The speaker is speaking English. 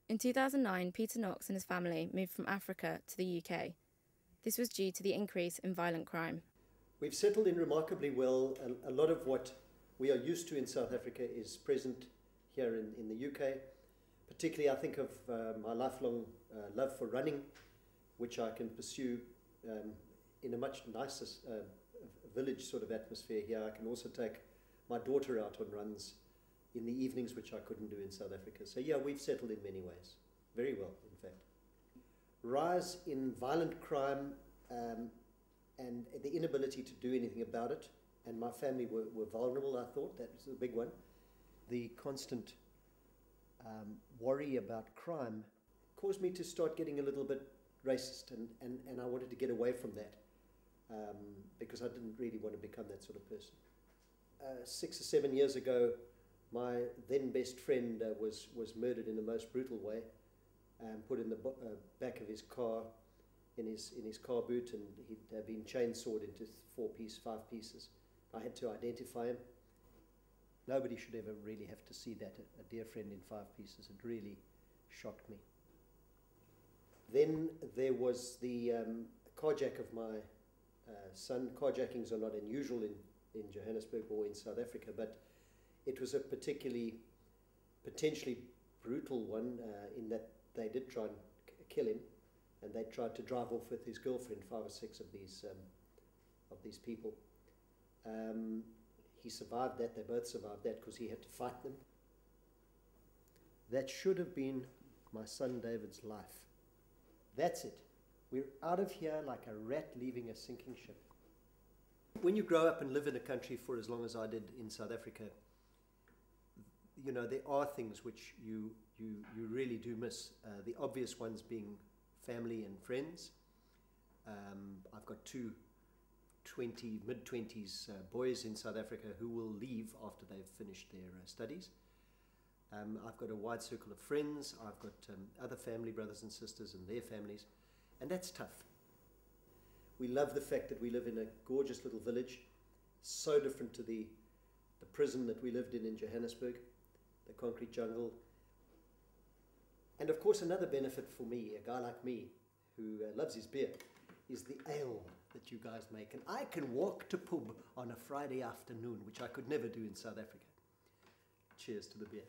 In 2009, Peter Knox and his family moved from Africa to the UK. This was due to the increase in violent crime. We've settled in remarkably well. A lot of what we are used to in South Africa is present here in the UK. Particularly, I think of my lifelong love for running, which I can pursue in a much nicer village sort of atmosphere here. I can also take my daughter out on runs in the evenings, which I couldn't do in South Africa. So yeah, we've settled in many ways. Very well, in fact. Rise in violent crime and the inability to do anything about it. And my family were vulnerable, I thought. That was the big one. The constant worry about crime caused me to start getting a little bit racist, and I wanted to get away from that because I didn't really want to become that sort of person. 6 or 7 years ago, my then best friend was murdered in the most brutal way, put in the back of his car, in his car boot, and he'd been chainsawed into 5 pieces. I had to identify him. Nobody should ever really have to see that, a dear friend in 5 pieces. It really shocked me. Then there was the carjack of my son. Carjackings are not unusual in Johannesburg or in South Africa, but it was a potentially brutal one in that they did try and kill him, and they tried to drive off with his girlfriend, 5 or 6 of these people. He survived that. They both survived that because he had to fight them. That should have been my son David's life. That's it. We're out of here like a rat leaving a sinking ship. When you grow up and live in a country for as long as I did in South Africa, you know, there are things which you really do miss. The obvious ones being family and friends. I've got 2 mid-20s boys in South Africa who will leave after they've finished their studies. I've got a wide circle of friends. I've got other family brothers and sisters and their families, and that's tough. We love the fact that we live in a gorgeous little village, so different to the prison that we lived in Johannesburg, the concrete jungle. And of course, another benefit for me, a guy like me who loves his beer, is the ale that you guys make. And I can walk to pub on a Friday afternoon, which I could never do in South Africa. Cheers to the beer.